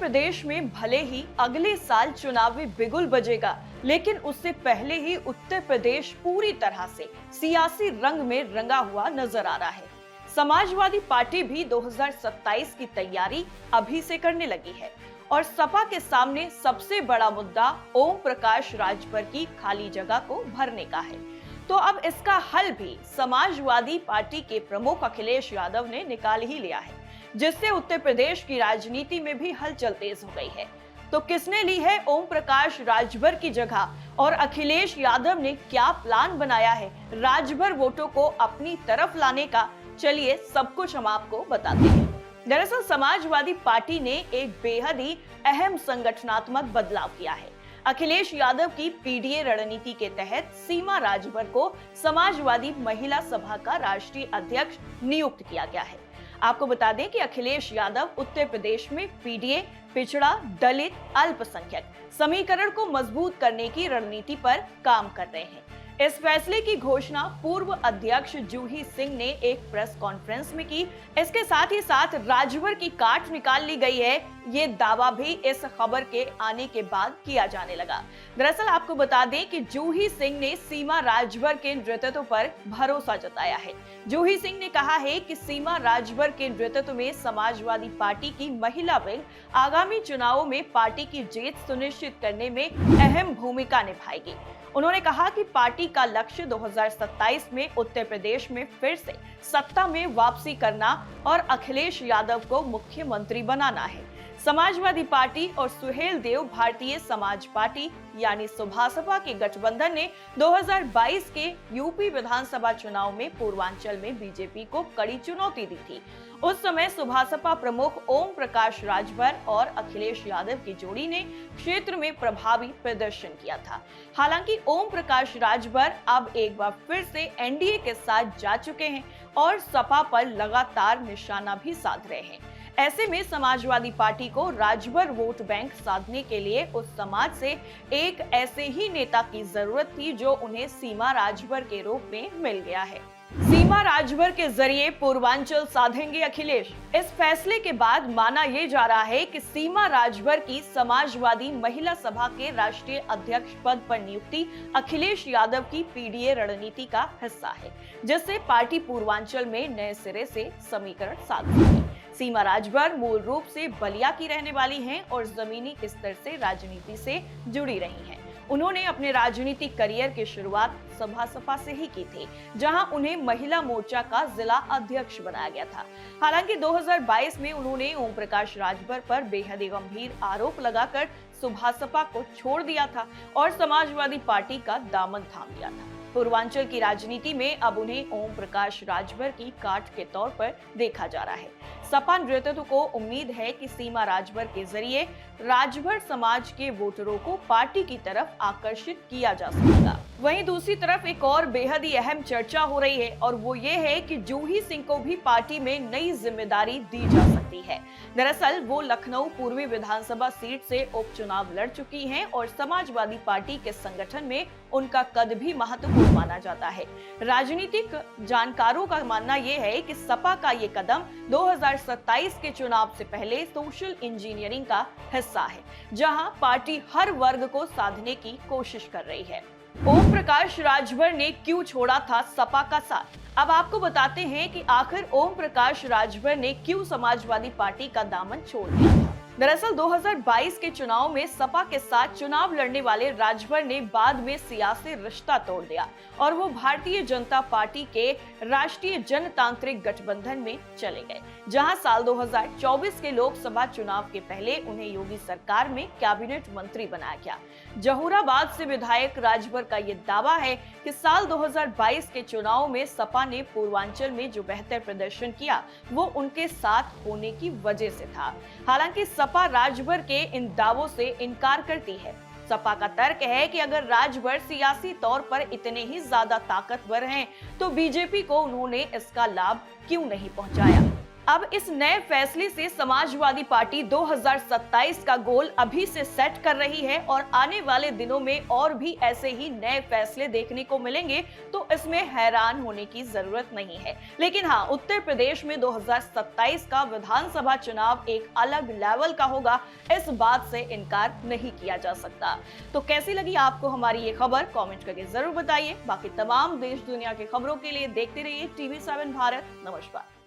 प्रदेश में भले ही अगले साल चुनावी बिगुल बजेगा, लेकिन उससे पहले ही उत्तर प्रदेश पूरी तरह से सियासी रंग में रंगा हुआ नजर आ रहा है। समाजवादी पार्टी भी 2027 की तैयारी अभी से करने लगी है और सपा के सामने सबसे बड़ा मुद्दा ओम प्रकाश राजभर की खाली जगह को भरने का है। तो अब इसका हल भी समाजवादी पार्टी के प्रमुख अखिलेश यादव ने निकाल ही लिया है, जिससे उत्तर प्रदेश की राजनीति में भी हलचल तेज हो गई है। तो किसने ली है ओम प्रकाश राजभर की जगह और अखिलेश यादव ने क्या प्लान बनाया है राजभर वोटों को अपनी तरफ लाने का, चलिए सब कुछ हम आपको बताते हैं। दरअसल समाजवादी पार्टी ने एक बेहद ही अहम संगठनात्मक बदलाव किया है। अखिलेश यादव की पीडीए रणनीति के तहत सीमा राजभर को समाजवादी महिला सभा का राष्ट्रीय अध्यक्ष नियुक्त किया गया है। आपको बता दें कि अखिलेश यादव उत्तर प्रदेश में पीडीए, पिछड़ा, दलित, अल्पसंख्यक समीकरण को मजबूत करने की रणनीति पर काम कर रहे हैं। इस फैसले की घोषणा पूर्व अध्यक्ष जूही सिंह ने एक प्रेस कॉन्फ्रेंस में की। इसके साथ ही साथ राजभर की काट निकाल ली गई है, ये दावा भी इस खबर के आने के बाद किया जाने लगा। दरअसल आपको बता दें कि जूही सिंह ने सीमा राजभर के नेतृत्व पर भरोसा जताया है। जूही सिंह ने कहा है कि सीमा राजभर के नेतृत्व में समाजवादी पार्टी की महिला विंग आगामी चुनावों में पार्टी की जीत सुनिश्चित करने में अहम भूमिका निभाएगी। उन्होंने कहा कि पार्टी का लक्ष्य 2027 में उत्तर प्रदेश में फिर से सत्ता में वापसी करना और अखिलेश यादव को मुख्यमंत्री बनाना है। समाजवादी पार्टी और सुहेल देव भारतीय समाज पार्टी यानी सुभासपा के गठबंधन ने 2022 के यूपी विधानसभा चुनाव में पूर्वांचल में बीजेपी को कड़ी चुनौती दी थी। उस समय सुभासपा प्रमुख ओम प्रकाश राजभर और अखिलेश यादव की जोड़ी ने क्षेत्र में प्रभावी प्रदर्शन किया था। हालांकि ओम प्रकाश राजभर अब एक बार फिर से एनडीए के साथ जा चुके हैं और सपा पर लगातार निशाना भी साध रहे हैं। ऐसे में समाजवादी पार्टी को राजभर वोट बैंक साधने के लिए उस समाज से एक ऐसे ही नेता की जरूरत थी जो उन्हें सीमा राजभर के रूप में मिल गया है। सीमा राजभर के जरिए पूर्वांचल साधेंगे अखिलेश। इस फैसले के बाद माना यह जा रहा है कि सीमा राजभर की समाजवादी महिला सभा के राष्ट्रीय अध्यक्ष पद पर नियुक्ति अखिलेश यादव की पीडीए रणनीति का हिस्सा है, जिससे पार्टी पूर्वांचल में नए सिरे से समीकरण साधेगी। सीमा राजभर मूल रूप से बलिया की रहने वाली हैं और जमीनी स्तर से राजनीति से जुड़ी रही हैं। उन्होंने अपने राजनीतिक करियर की शुरुआत सुभासपा से ही की थी, जहां उन्हें महिला मोर्चा का जिला अध्यक्ष बनाया गया था। हालांकि 2022 में उन्होंने ओम प्रकाश राजभर पर बेहद गंभीर आरोप लगाकर सुभासपा को छोड़ दिया था और समाजवादी पार्टी का दामन थाम लिया था। पूर्वांचल की राजनीति में अब उन्हें ओम प्रकाश राजभर की काट के तौर पर देखा जा रहा है। सपा नेतृत्व को उम्मीद है कि सीमा राजभर के जरिए राजभर समाज के वोटरों को पार्टी की तरफ आकर्षित किया जा सकेगा। वहीं दूसरी तरफ एक और बेहद ही अहम चर्चा हो रही है और वो ये है कि जूही सिंह को भी पार्टी में नई जिम्मेदारी दी जा सकती है। दरअसल वो लखनऊ पूर्वी विधानसभा सीट से उपचुनाव लड़ चुकी हैं और समाजवादी पार्टी के संगठन में उनका कद भी महत्वपूर्ण माना जाता है। राजनीतिक जानकारों का मानना यह है कि सपा का ये कदम 2027 के चुनाव से पहले सोशल इंजीनियरिंग का हिस्सा है, जहां पार्टी हर वर्ग को साधने की कोशिश कर रही है। ओम प्रकाश राजभर ने क्यों छोड़ा था सपा का साथ? अब आपको बताते हैं कि आखिर ओम प्रकाश राजभर ने क्यों समाजवादी पार्टी का दामन छोड़ दिया था। दरअसल 2022 के चुनाव में सपा के साथ चुनाव लड़ने वाले राजभर ने बाद में सियासी रिश्ता तोड़ दिया और वो भारतीय जनता पार्टी के राष्ट्रीय जनतांत्रिक गठबंधन में चले गए, जहां साल 2024 के लोकसभा चुनाव के पहले उन्हें योगी सरकार में कैबिनेट मंत्री बनाया गया। जहूराबाद से विधायक राजभर का ये दावा है कि साल 2022 के चुनाव में सपा ने पूर्वांचल में जो बेहतर प्रदर्शन किया वो उनके साथ होने की वजह से था। हालांकि सपा राजभर के इन दावों से इनकार करती है। सपा का तर्क है कि अगर राजभर सियासी तौर पर इतने ही ज्यादा ताकतवर हैं, तो बीजेपी को उन्होंने इसका लाभ क्यों नहीं पहुंचाया। अब इस नए फैसले से समाजवादी पार्टी 2027 का गोल अभी से सेट कर रही है और आने वाले दिनों में और भी ऐसे ही नए फैसले देखने को मिलेंगे, तो इसमें हैरान होने की जरूरत नहीं है। लेकिन हाँ, उत्तर प्रदेश में 2027 का विधानसभा चुनाव एक अलग लेवल का होगा, इस बात से इनकार नहीं किया जा सकता। तो कैसी लगी आपको हमारी ये खबर, कमेंट करके जरूर बताइए। बाकी तमाम देश दुनिया की खबरों के लिए देखते रहिए TV7 भारत। नमस्कार।